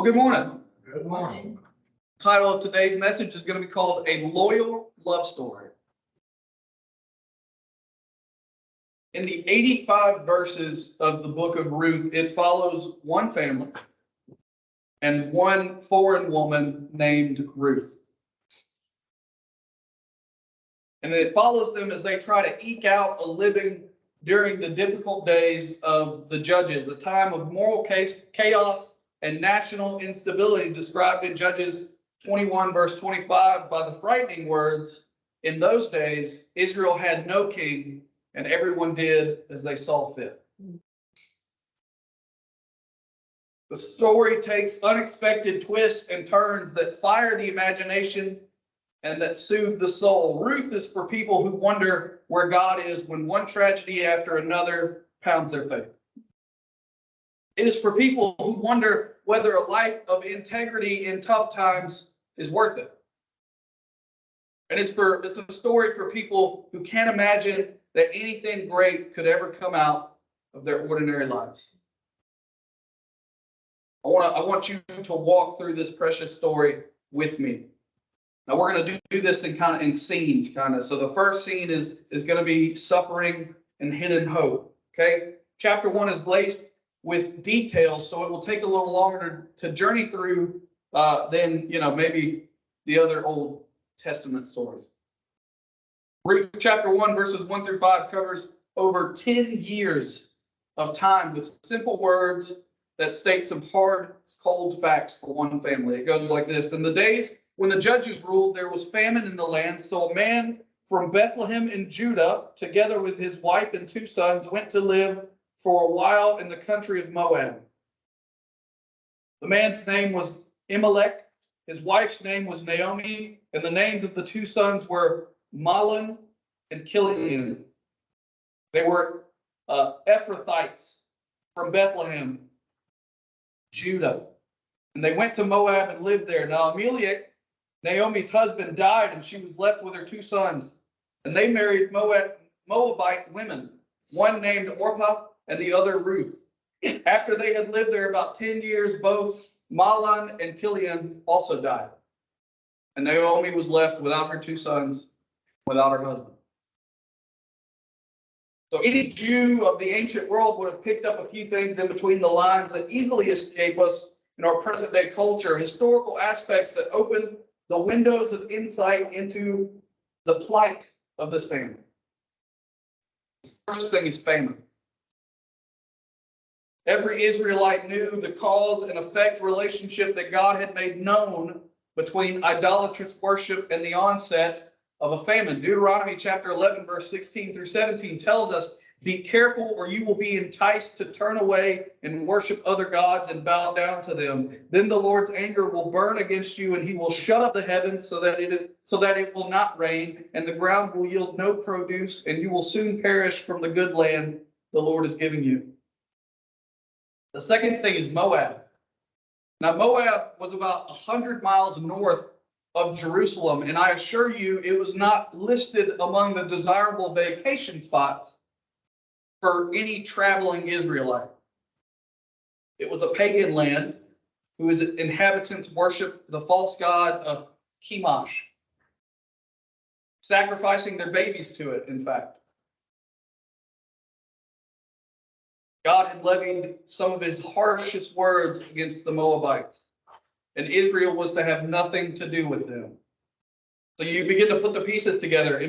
Well, good morning. Good morning. Title of today's message is going to be called A Loyal Love Story. In the 85 verses of the book of Ruth, it follows one family and one foreign woman named Ruth. And it follows them as they try to eke out a living during the difficult days of the Judges, a time of moral chaos and national instability described in Judges 21 verse 25 by the frightening words, "In those days, Israel had no king, and everyone did as they saw fit." The story takes unexpected twists and turns that fire the imagination and that soothe the soul. Ruth is for people who wonder where God is when one tragedy after another pounds their faith. It is for people who wonder whether a life of integrity in tough times is worth it. And it's a story for people who can't imagine that anything great could ever come out of their ordinary lives. I want you to walk through this precious story with me. Now we're going to do this in scenes. So the first scene is going to be suffering and hidden hope. Okay, chapter 1 is laced with details, so it will take a little longer to journey through than maybe the other Old Testament stories. Ruth chapter 1 verses 1 through 5 covers over 10 years of time with simple words that state some hard, cold facts for one family. It goes like this: in the days when the judges ruled, there was famine in the land, so a man from Bethlehem in Judah, together with his wife and 2 sons, went to live for a while in the country of Moab. The man's name was Elimelech, his wife's name was Naomi, and the names of the 2 sons were Mahlon and Chilion. They were Ephrathites from Bethlehem, Judah. And they went to Moab and lived there. Now Elimelech, Naomi's husband, died, and she was left with her 2 sons. And they married Moabite women, one named Orpah and the other Ruth. After they had lived there about 10 years, both Mahlon and Chilion also died. And Naomi was left without her 2 sons, without her husband. So any Jew of the ancient world would have picked up a few things in between the lines that easily escape us in our present day culture, historical aspects that open the windows of insight into the plight of this family. The first thing is famine. Every Israelite knew the cause and effect relationship that God had made known between idolatrous worship and the onset of a famine. Deuteronomy chapter 11, verse 16 through 17 tells us, "Be careful, or you will be enticed to turn away and worship other gods and bow down to them. Then the Lord's anger will burn against you, and he will shut up the heavens so that it will not rain, and the ground will yield no produce, and you will soon perish from the good land the Lord is giving you." The second thing is Moab. Now, Moab was about 100 miles north of Jerusalem, and I assure you it was not listed among the desirable vacation spots for any traveling Israelite. It was a pagan land whose inhabitants worshiped the false god of Chemosh, sacrificing their babies to it, in fact. God had levied some of his harshest words against the Moabites, and Israel was to have nothing to do with them. So you begin to put the pieces together.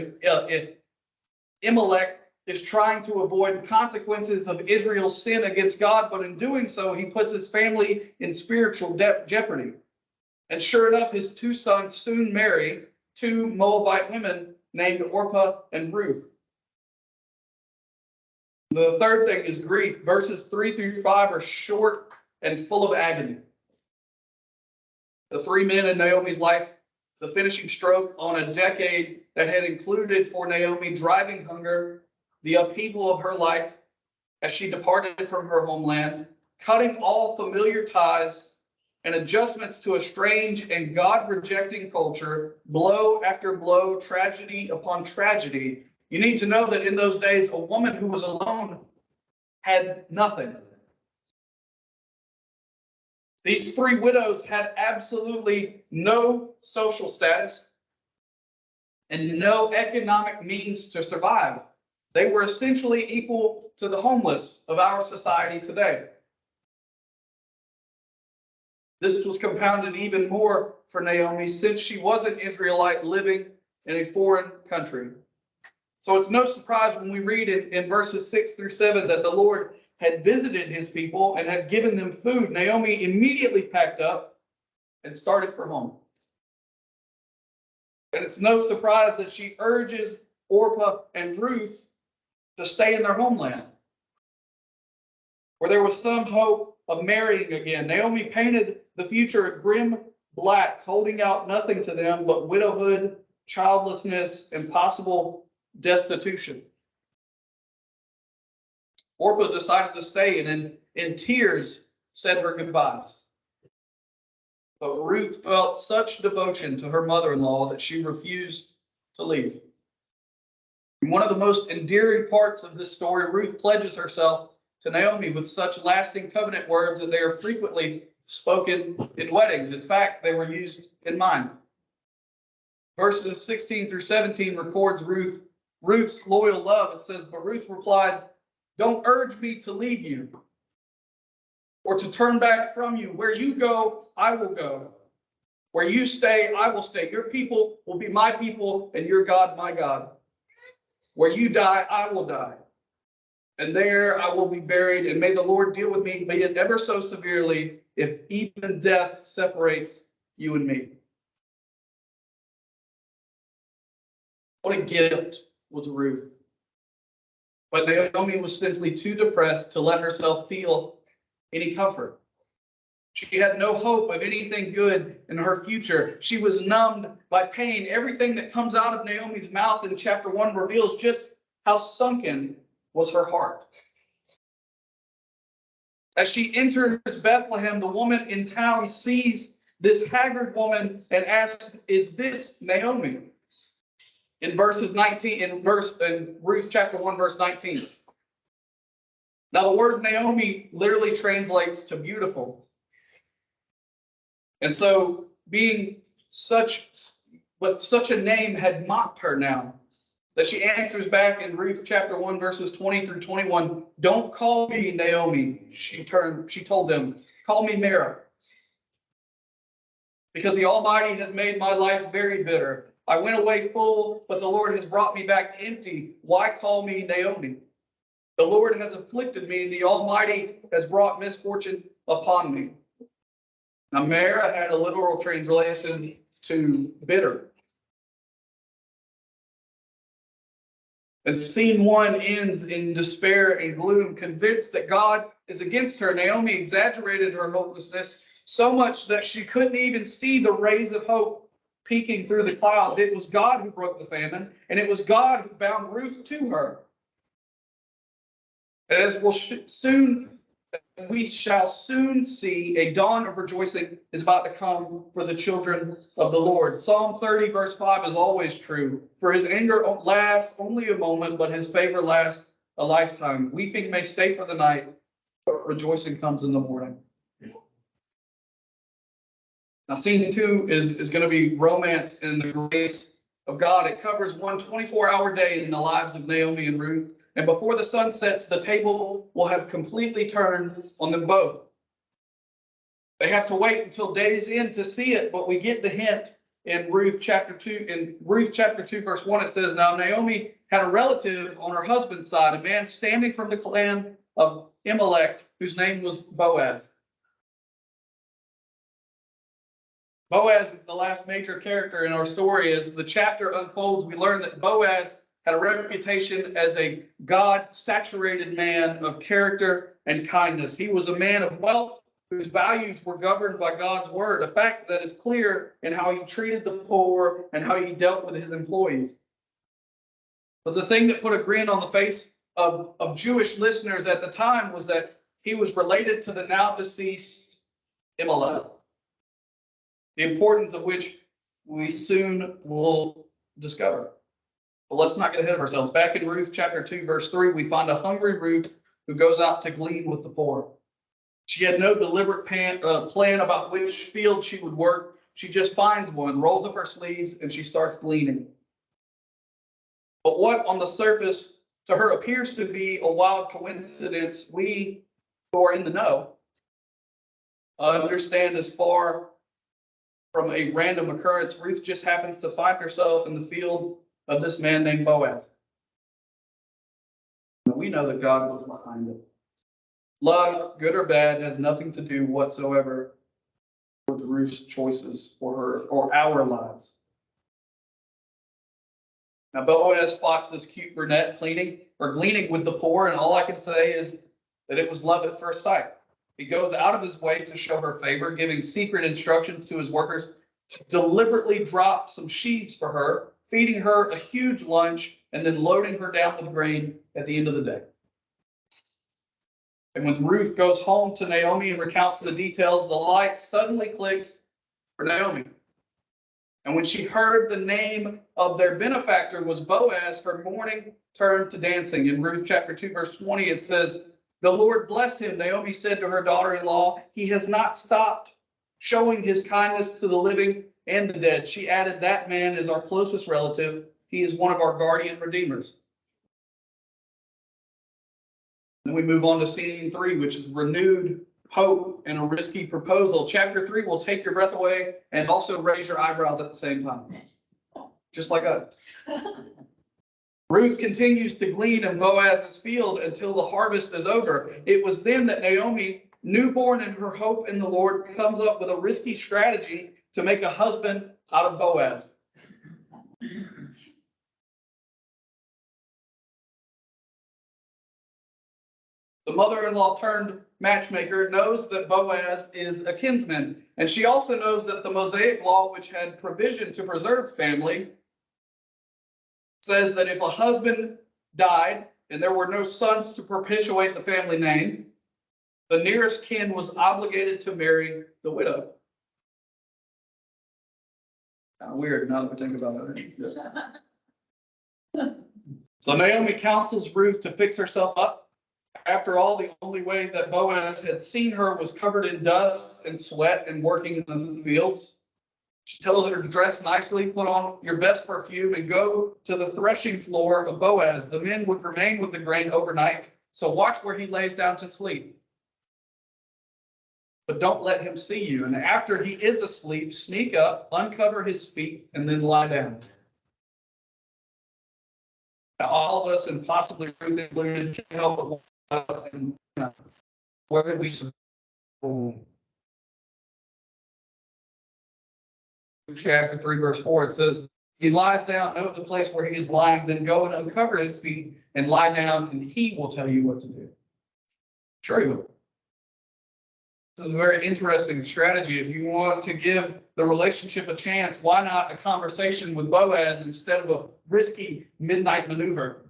Elimelech is trying to avoid consequences of Israel's sin against God, but in doing so, he puts his family in spiritual jeopardy. And sure enough, his 2 sons soon marry 2 Moabite women named Orpah and Ruth. The third thing is grief. Verses 3 through 5 are short and full of agony. The 3 men in Naomi's life, the finishing stroke on a decade that had included for Naomi driving hunger, the upheaval of her life as she departed from her homeland, cutting all familiar ties, and adjustments to a strange and God-rejecting culture, blow after blow, tragedy upon tragedy. You need to know that in those days, a woman who was alone had nothing. These three widows had absolutely no social status and no economic means to survive. They were essentially equal to the homeless of our society today. This was compounded even more for Naomi since she was an Israelite living in a foreign country. So it's no surprise when we read in verses 6-7 that the Lord had visited his people and had given them food. Naomi immediately packed up and started for home. And it's no surprise that she urges Orpah and Ruth to stay in their homeland, where there was some hope of marrying again. Naomi painted the future a grim black, holding out nothing to them but widowhood, childlessness, and possible destitution. Orpah decided to stay and in tears said her goodbyes. But Ruth felt such devotion to her mother-in-law that she refused to leave. In one of the most endearing parts of this story, Ruth pledges herself to Naomi with such lasting covenant words that they are frequently spoken in weddings. In fact, they were used in mine. Verses 16-17 records Ruth's loyal love. It says, "But Ruth replied, 'Don't urge me to leave you or to turn back from you. Where you go, I will go. Where you stay, I will stay. Your people will be my people, and your God, my God. Where you die, I will die. And there I will be buried, and may the Lord deal with me, may it ever so severely, if even death separates you and me.'" What a gift was Ruth. But Naomi was simply too depressed to let herself feel any comfort. She had no hope of anything good in her future. She was numbed by pain. Everything that comes out of Naomi's mouth in chapter 1 reveals just how sunken was her heart. As she enters Bethlehem, the woman in town sees this haggard woman and asks, "Is this Naomi?" In verses 19, in Ruth chapter 1, verse 19. Now the word Naomi literally translates to beautiful. And so such a name had mocked her now, that she answers back in Ruth chapter 1, verses 20-21, "Don't call me Naomi," she told them, "call me Mara. Because the Almighty has made my life very bitter. I went away full, but the Lord has brought me back empty. Why call me Naomi? The Lord has afflicted me, and the Almighty has brought misfortune upon me." Now, Mara had a literal translation to bitter. And scene 1 ends in despair and gloom. Convinced that God is against her, Naomi exaggerated her hopelessness so much that she couldn't even see the rays of hope peeking through the clouds. It was God who broke the famine, and it was God who bound Ruth to her. And as we shall soon see, a dawn of rejoicing is about to come for the children of the Lord. Psalm 30, verse 5 is always true. "For his anger lasts only a moment, but his favor lasts a lifetime. Weeping may stay for the night, but rejoicing comes in the morning." Now, scene 2 is going to be romance in the grace of God. It covers one 24-hour day in the lives of Naomi and Ruth. And before the sun sets, the table will have completely turned on them both. They have to wait until days in to see it, but we get the hint in Ruth chapter 2. In Ruth chapter 2, verse 1, it says, "Now Naomi had a relative on her husband's side, a man standing from the clan of Elimelech, whose name was Boaz." Boaz is the last major character in our story. As the chapter unfolds, we learn that Boaz had a reputation as a God-saturated man of character and kindness. He was a man of wealth whose values were governed by God's word, a fact that is clear in how he treated the poor and how he dealt with his employees. But the thing that put a grin on the face of Jewish listeners at the time was that he was related to the now deceased Elimelech, the importance of which we soon will discover. But let's not get ahead of ourselves. Back in Ruth chapter 2, verse 3, we find a hungry Ruth who goes out to glean with the poor. She had no deliberate plan about which field she would work. She just finds one, rolls up her sleeves, and she starts gleaning. But what on the surface to her appears to be a wild coincidence, we who are in the know understand as far from a random occurrence. Ruth just happens to find herself in the field of this man named Boaz. We know that God was behind it. Love, good or bad, has nothing to do whatsoever with Ruth's choices for her or our lives. Now, Boaz spots this cute brunette gleaning with the poor, and all I can say is that it was love at first sight. He goes out of his way to show her favor, giving secret instructions to his workers to deliberately drop some sheaves for her, feeding her a huge lunch, and then loading her down with grain at the end of the day. And when Ruth goes home to Naomi and recounts the details, the light suddenly clicks for Naomi. And when she heard the name of their benefactor was Boaz, her mourning turned to dancing. In Ruth chapter 2, verse 20, it says, "The Lord bless him," Naomi said to her daughter-in-law. "He has not stopped showing his kindness to the living and the dead." She added, "That man is our closest relative. He is one of our guardian redeemers." Then we move on to scene 3, which is renewed hope and a risky proposal. Chapter 3 will take your breath away and also raise your eyebrows at the same time, just like us. Ruth continues to glean in Boaz's field until the harvest is over. It was then that Naomi, newborn in her hope in the Lord, comes up with a risky strategy to make a husband out of Boaz. The mother-in-law turned matchmaker knows that Boaz is a kinsman, and she also knows that the Mosaic law, which had provision to preserve family, says that if a husband died and there were no sons to perpetuate the family name, the nearest kin was obligated to marry the widow. Kind of weird now that we think about it. So Naomi counsels Ruth to fix herself up. After all, the only way that Boaz had seen her was covered in dust and sweat and working in the fields. She tells her to dress nicely, put on your best perfume, and go to the threshing floor of Boaz. The men would remain with the grain overnight, so watch where he lays down to sleep. But don't let him see you. And after he is asleep, sneak up, uncover his feet, and then lie down. Now, all of us, and possibly Ruth included, can't help but where could we? Chapter 3, verse 4, it says, "He lies down, note the place where he is lying, then go and uncover his feet and lie down, and he will tell you what to do." Sure he will. This is a very interesting strategy. If you want to give the relationship a chance, why not a conversation with Boaz instead of a risky midnight maneuver?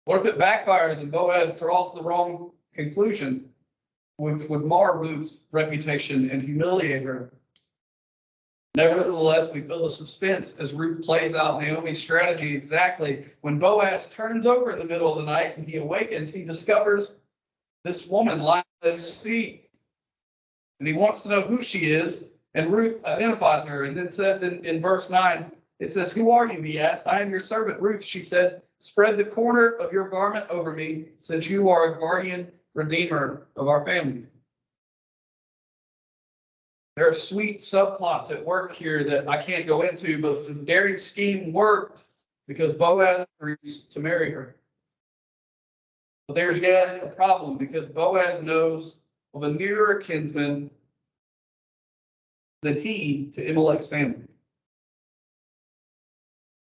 What if it backfires and Boaz draws the wrong conclusion, which would mar Ruth's reputation and humiliate her? Nevertheless, we feel the suspense as Ruth plays out Naomi's strategy exactly. When Boaz turns over in the middle of the night and he awakens, he discovers this woman lying at his feet. And he wants to know who she is, and Ruth identifies her and then says in verse 9, it says, "Who are you?" he asked. "I am your servant Ruth," she said. "Spread the corner of your garment over me, since you are a guardian redeemer of our family." There are sweet subplots at work here that I can't go into, but the daring scheme worked because Boaz agrees to marry her. But there's yet a problem because Boaz knows of a nearer kinsman than he to Elimelech's family.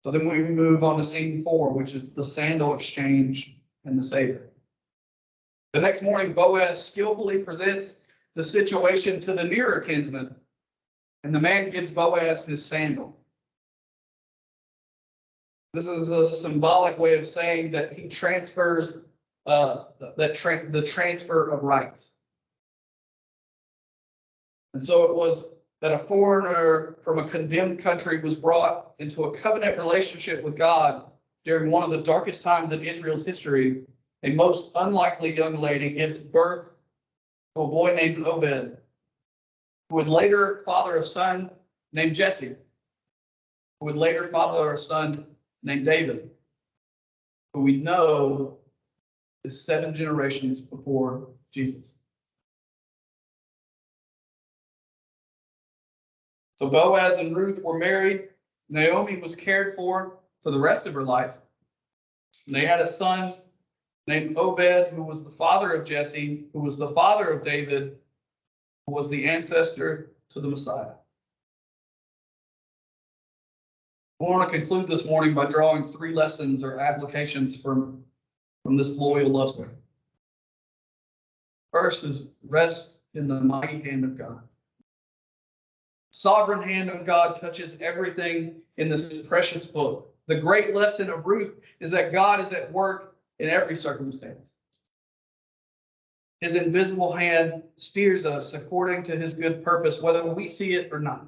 So then we move on to scene 4, which is the sandal exchange and the savior. The next morning, Boaz skillfully presents the situation to the nearer kinsman, and the man gives Boaz his sandal. This is a symbolic way of saying that he transfers the transfer of rights. And so it was that a foreigner from a condemned country was brought into a covenant relationship with God during one of the darkest times in Israel's history. A most unlikely young lady gives birth to a boy named Obed, who would later father a son named Jesse, who would later father a son named David, who we know is 7 generations before Jesus. So Boaz and Ruth were married. Naomi was cared for the rest of her life. And they had a son named Obed, who was the father of Jesse, who was the father of David, who was the ancestor to the Messiah. I want to conclude this morning by drawing 3 lessons or applications from this loyal love story. First is rest in the mighty hand of God. Sovereign hand of God touches everything in this precious book. The great lesson of Ruth is that God is at work in every circumstance. His invisible hand steers us according to his good purpose, whether we see it or not.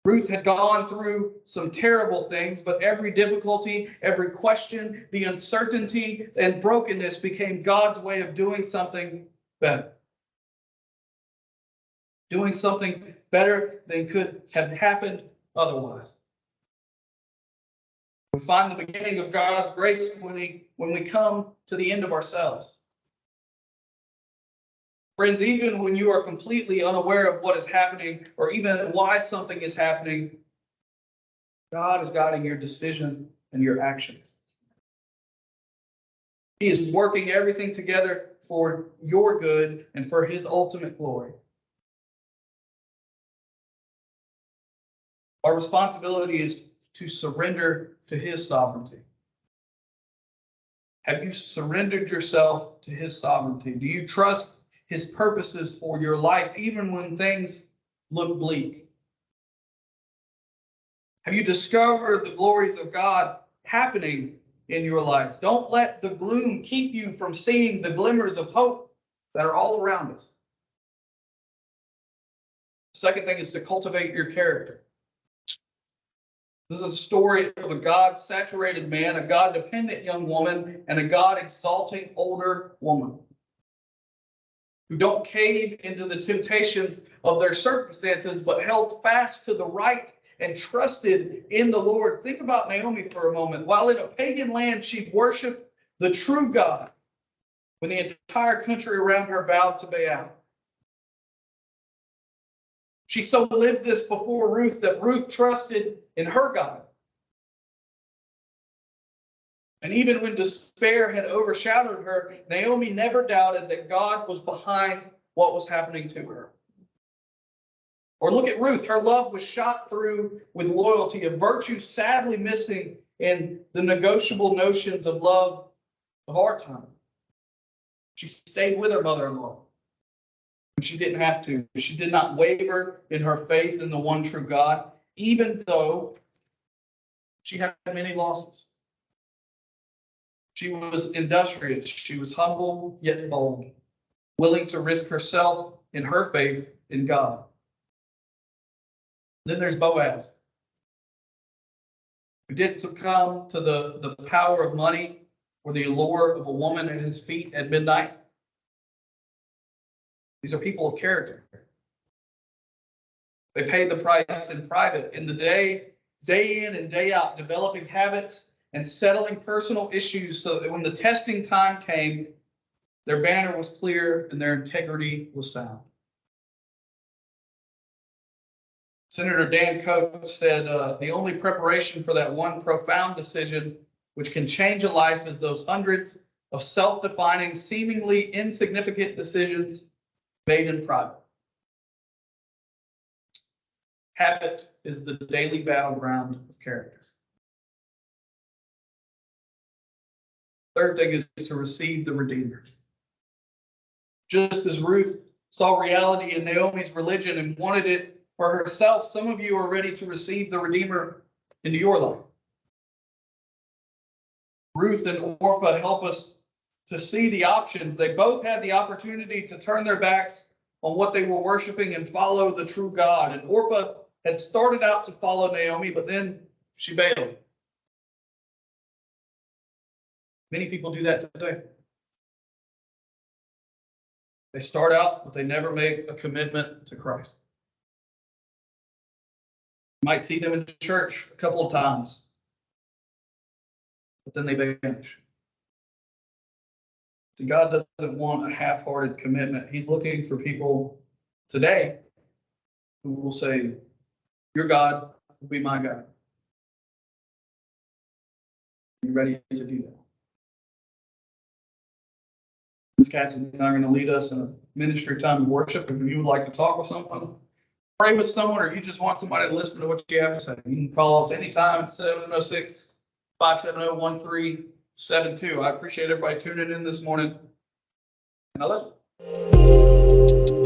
Ruth had gone through some terrible things, but every difficulty, every question, the uncertainty and brokenness became God's way of doing something better. Doing something better than could have happened otherwise. We find the beginning of God's grace when we come to the end of ourselves. Friends, even when you are completely unaware of what is happening or even why something is happening, God is guiding your decision and your actions. He is working everything together for your good and for his ultimate glory. Our responsibility is to surrender to his sovereignty. Have you surrendered yourself to his sovereignty? Do you trust his purposes for your life, even when things look bleak? Have you discovered the glories of God happening in your life? Don't let the gloom keep you from seeing the glimmers of hope that are all around us. Second thing is to cultivate your character. This is a story of a God-saturated man, a God-dependent young woman, and a God-exalting older woman who don't cave into the temptations of their circumstances, but held fast to the right and trusted in the Lord. Think about Naomi for a moment. While in a pagan land, she worshiped the true God when the entire country around her bowed to Baal. She so lived this before Ruth that Ruth trusted in her God. And even when despair had overshadowed her, Naomi never doubted that God was behind what was happening to her. Or look at Ruth. Her love was shot through with loyalty, a virtue sadly missing in the negotiable notions of love of our time. She stayed with her mother-in-law when she didn't have to. She did not waver in her faith in the one true God, even though she had many losses. She was industrious. She was humble yet bold, willing to risk herself in her faith in God. Then there's Boaz, who didn't succumb to the power of money or the allure of a woman at his feet at midnight. These are people of character. They paid the price in private, in the day in and day out, developing habits and settling personal issues so that when the testing time came, their banner was clear and their integrity was sound. Senator Dan Coates said, the only preparation for that one profound decision which can change a life is those hundreds of self-defining, seemingly insignificant decisions made in private. Habit is the daily battleground of character. Third thing is to receive the Redeemer. Just as Ruth saw reality in Naomi's religion and wanted it for herself, some of you are ready to receive the Redeemer into your life. Ruth and Orpah help us to see the options. They both had the opportunity to turn their backs on what they were worshiping and follow the true God. And Orpah had started out to follow Naomi, but then she bailed. Many people do that today. They start out, but they never make a commitment to Christ. You might see them in church a couple of times, but then they vanish. So God doesn't want a half-hearted commitment. He's looking for people today who will say, your God will be my God. Are you ready to do that? Ms. Cassidy is now going to lead us in a ministry time of worship. If you would like to talk with someone, pray with someone, or you just want somebody to listen to what you have to say, you can call us anytime at 706-570-1372. I appreciate everybody tuning in this morning, and I love you.